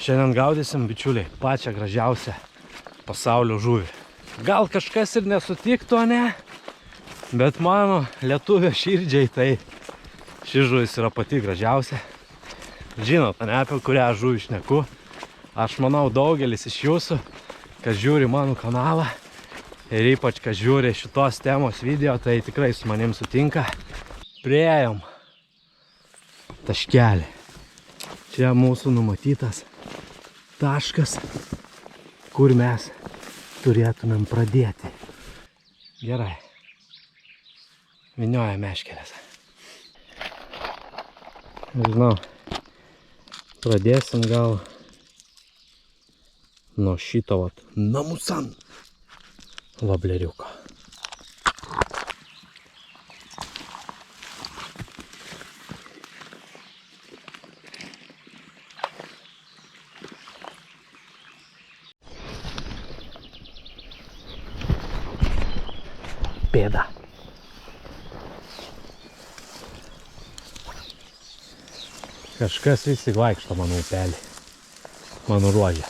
Šiandien gaudysim, bičiuliai, pačią gražiausią pasaulio žuvį. Gal kažkas ir nesutiktų, ne? Bet mano lietuvio širdžiai tai ši žuvis yra pati gražiausia. Žinot, ne, apie kurią žuvį šneku. Aš manau, daugelis iš jūsų, kas žiūri mano kanalą ir ypač, kas žiūri šitos temos video, tai tikrai su manim sutinka. Priėjom taškelį. Čia mūsų numatytas taškas, kur mes turėtumėm pradėti. Gerai. Vynioja meškerės. Žinau, pradėsim gal nuo šito vat namusan vobleriuko. Pėda. Kažkas vis tik vaikšto mano upelį, mano ruožę.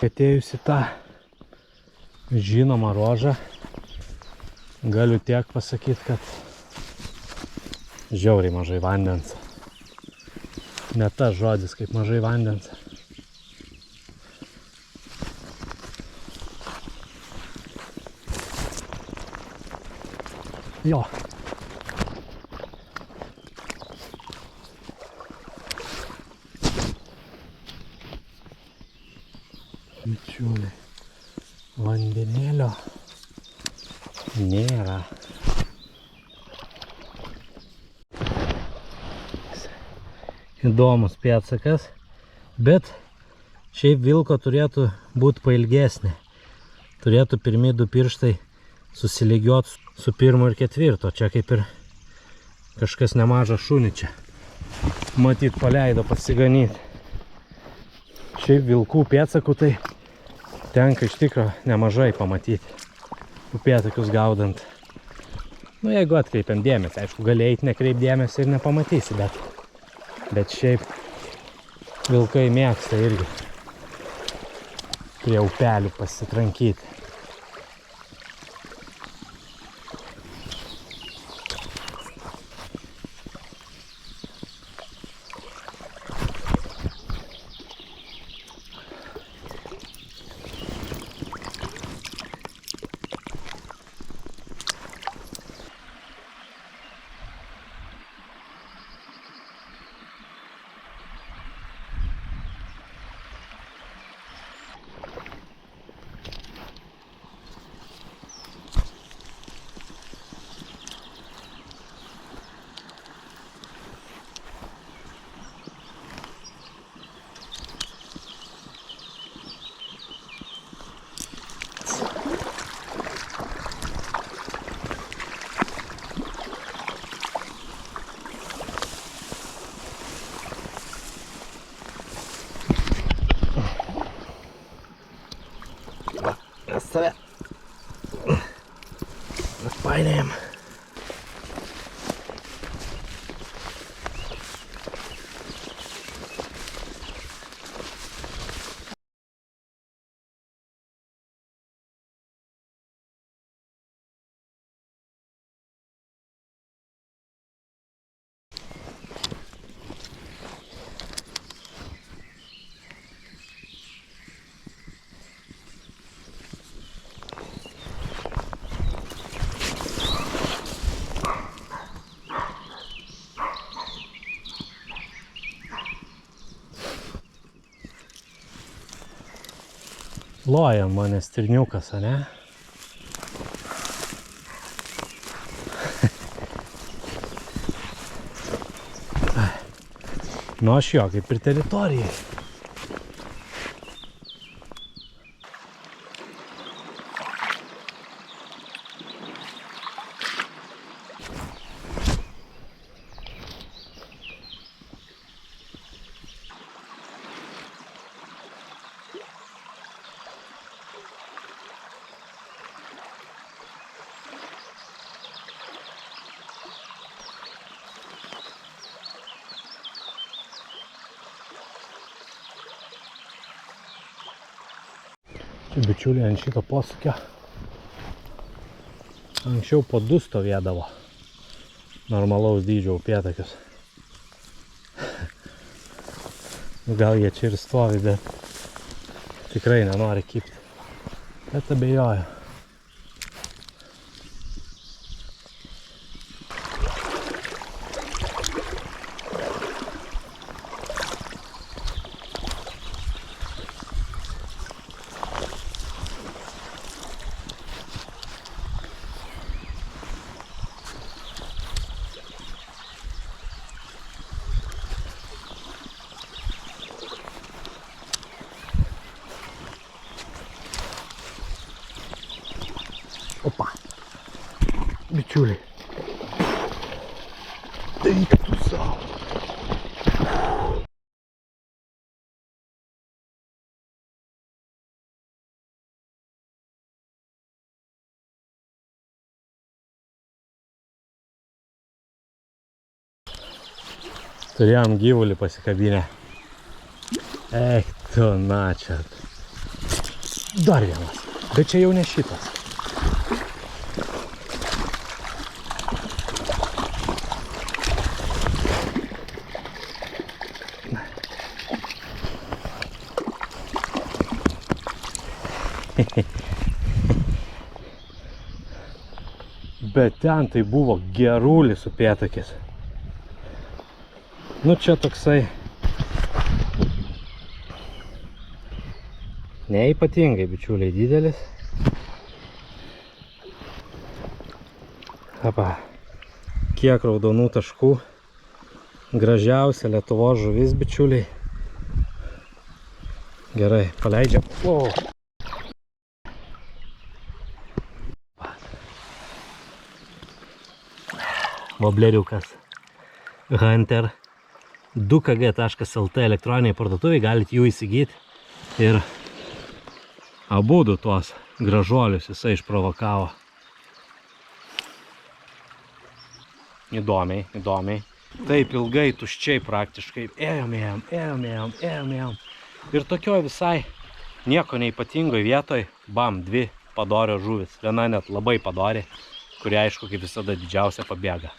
Atėjus į tą žinomą ruožą, galiu tiek pasakyti, kad žiauriai mažai vandens. Ne tas žodis, kaip mažai vandens. Jo. Bičiuliai, vandenėlio nėra. Įdomus pėdsakas, bet šiaip vilko turėtų būti pailgesnė. Turėtų pirmi du pirštai susilygiuoti su pirmu ir ketvirto. Čia kaip ir kažkas nemažą šunį čia. Matyt, paleido pasiganyti. Šiaip vilkų pėdsakų tai tenka iš tikro nemažai pamatyti, upėtakius gaudant. Nu, jeigu atkreipiam dėmesį, aišku, gali eiti nekreip dėmesį ir nepamatysi, bet šiaip vilkai mėgsta irgi prie upelių pasitrankyti. Save atpainėjam. Loja mane stirniukas, ane? Nu aš jo, kaip ir teritorijai. Bičiuliai ant šito posūkio anksčiau po 2 stovėdavo normalaus dydžio upėtakius. Gal jie čia ir stovi, bet tikrai nenori kibti. Bet abejoju. Opa, bičiuliai, eik tu savo. Turėjom gyvulį pasikabinę. Eik tu načia. Dar vienas, bet čia jau ne šitas. Bet ten tai buvo gerulis upėtakis. Nu čia toksai neypatingai, bičiuliai, didelis. Apa, kiek raudonų taškų. Gražiausia Lietuvos žuvis, bičiuliai. Gerai, paleidžiam. Wow. Vobleriukas Hunter 2kg.lt elektroniniai parduotuviai, galite jų įsigyti. Ir abudu tuos gražuolius jisai išprovokavo. Įdomiai, įdomiai. Taip ilgai, tuščiai praktiškai. Ėjom. Ir tokioj visai nieko neypatingoj vietoj, bam, 2 padorios žuvis. Viena net labai padori, kuri aišku kaip visada didžiausia pabėga.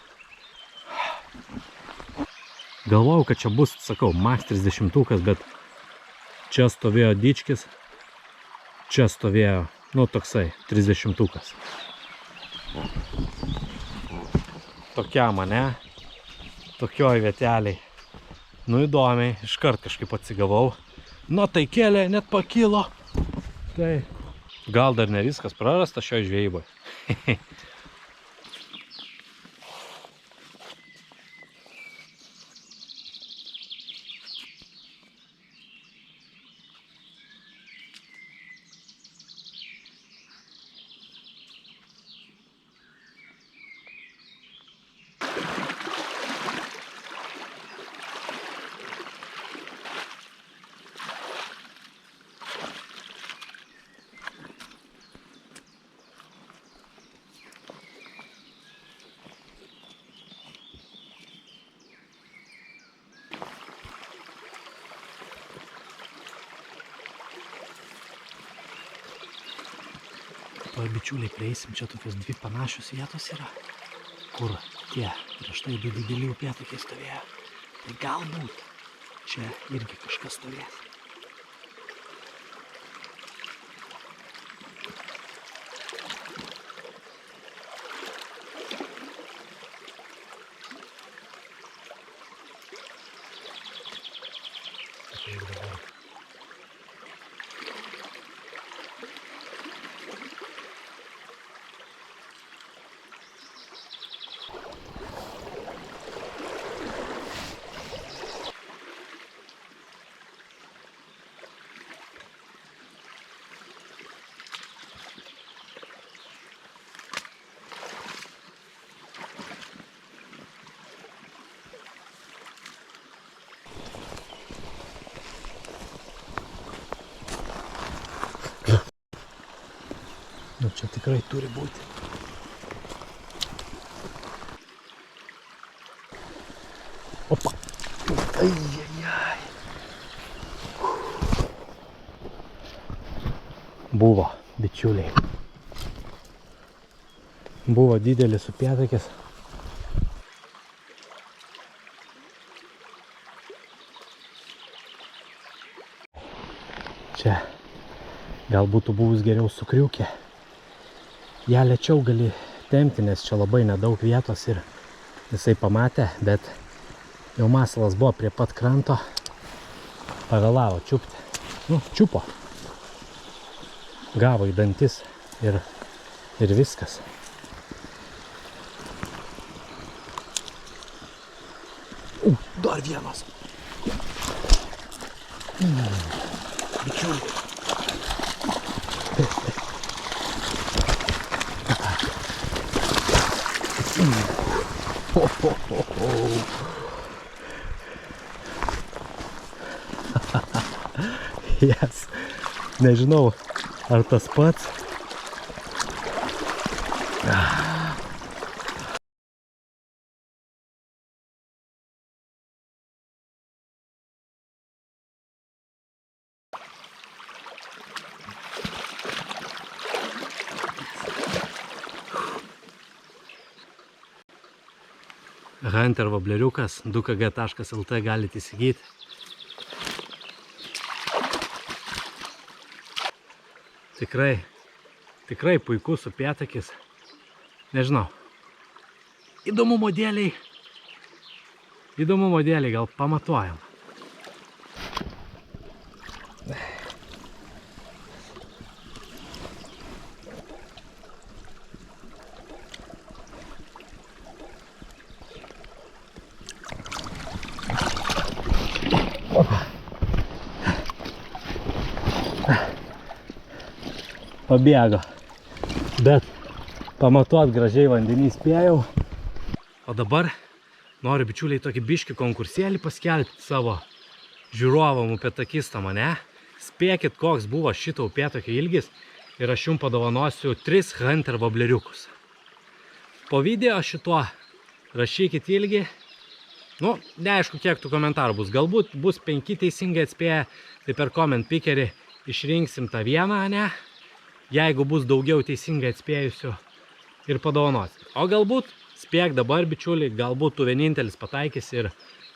Galvojau, kad čia bus, sakau, max 30-ukas, bet čia stovėjo dičkis, čia stovėjo, nu toksai, 30-ukas. Tokia mane, tokioj vieteliai. Nu įdomiai, iškart kažkaip atsigavau. Nu tai kėlė, net pakilo. Tai gal dar ne viskas prarasta šioj žvejyboj. Toj bičiuliai prieisim, čia tokios 2 panašios vietos yra, kur tie prieš tai 2 dideli upėtakiai stovėjo. Tai galbūt čia irgi kažkas stovės. Nu čia tikrai turi būti. Opa. Ai. buvo, bičiuliai. Buvo didelis upėtakis. Čia gal būtų buvus geriau sukriukė. Ja lėčiau gali tempti, nes čia labai nedaug vietos ir jisai pamatė, bet jau masalas buvo prie pat kranto. Pavėlavo čiupti. Nu, čiupo. Gavo į dantis ir viskas. Dar vienas. Bičiuliai. Yes. Nežinau, ar tas pats. Hunter vobleriukas 2kg.lt galite įsigyti. Tikrai puikus upėtakis. Nežinau. Įdomumo dėliai gal pamatuojam. Pabėgo, bet pamatuot gražiai vandenį spėjau. O dabar noriu, bičiuliai, tokį biškį konkursėlį paskelbti savo žiūrovam upėtakistam, ane? Spėkit, koks buvo šito upėtakio ilgis ir aš jums padovanosiu 3 Hunter vobleriukus. Po video šituo rašykit ilgį. Nu, neaišku, kiek tų komentarų bus. Galbūt bus 5 teisingai atspėję, tai per comment pickerį išrinksim tą vieną, ane? Jeigu bus daugiau teisingai atspėjusių ir padovanosi. O galbūt, spėk dabar, bičiuliai, galbūt tu vienintelis pataikys ir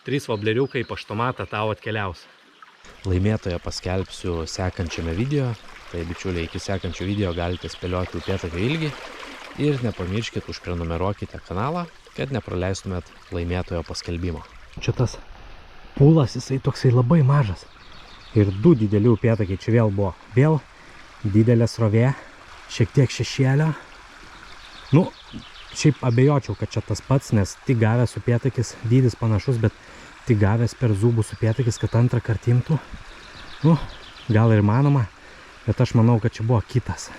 3 vobleriukai paštomatą tau atkeliaus. Laimėtoją paskelbsiu sekančiame video. Tai, bičiuliai, iki sekančio video galite spėlioti upėtakio ilgį. Ir nepamirškit, užprenumeruokite kanalą, kad nepraleistumėt laimėtojo paskelbimo. Čia tas pūlas, jisai toksai labai mažas. Ir 2 dideli upėtakiai čia vėl buvo. Vėl didelė srovė, šiek tiek šešėlio. Nu, šiaip abejočiau, kad čia tas pats, nes tik gavęs upėtakis, dydis panašus, bet tik gavęs per zūbus upėtakis, kad antrą kartą imtų. Nu, gal ir manoma, bet aš manau, kad čia buvo kitas.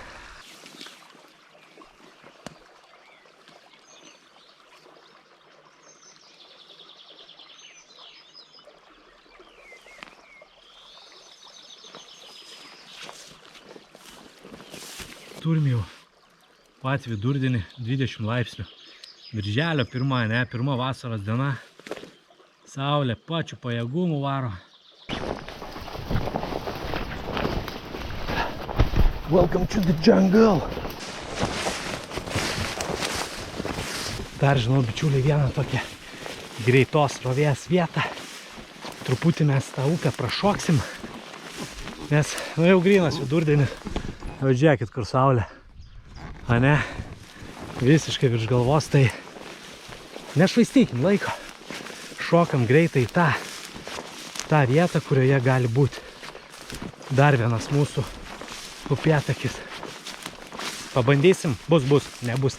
Turim jau pat vidurdienį 20 laipsnių. Birželio pirma vasaros diena. Saulė pačių pajėgumų varo. Welcome to the jungle! Dar žinau, bičiuliai, vieną tokią greitos srovės vietą. Truputį mes tą upę prašoksim, nes nu, jau grynas vidurdienis. Jau žiūrėkit, kur saulė. Ane? Visiškai virš galvos, tai nešvaistykim laiko. Šokam greitai tą vietą, kurioje gali būti dar vienas mūsų upėtakis. Pabandysim, bus, nebus.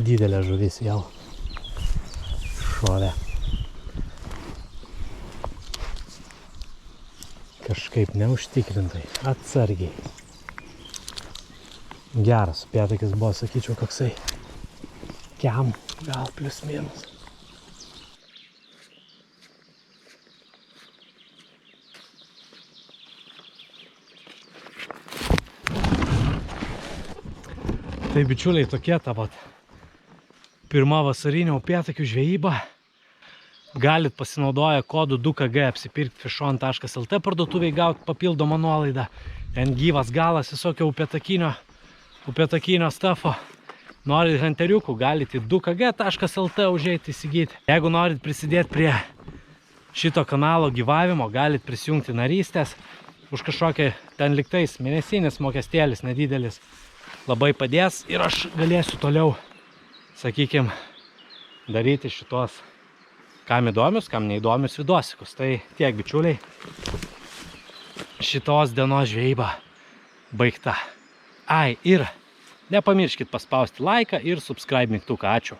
Didelė žuvis vėl šovė. Kažkaip neužtikrintai, atsargiai. Geras upėtakis buvo, sakyčiau, koksai. Kem, gal plius minus. Tai bičiuliai, tokia ta vat pirma vasarinė upėtakių žvejyba. Galit pasinaudoję kodu 2KG apsipirkti fishon.lt parduotuviai gauti papildomą nuolaidą. Ten gyvas galas visokio upėtakinio stafo. Norit hanteriukų, galite 2kg.lt užeiti įsigyti. Jeigu norit prisidėti prie šito kanalo gyvavimo, galit prisijungti narystės. Už kažkokį ten liktais mėnesinis mokestėlis nedidelis labai padės ir aš galėsiu toliau, sakykime, daryti šitos kam įdomius, kam neįdomius vidosikus. Tai tiek, bičiuliai, šitos dienos žvejyba baigta. Ai, ir nepamirškit paspausti laiką ir subscribe mygtuką. Ačiū.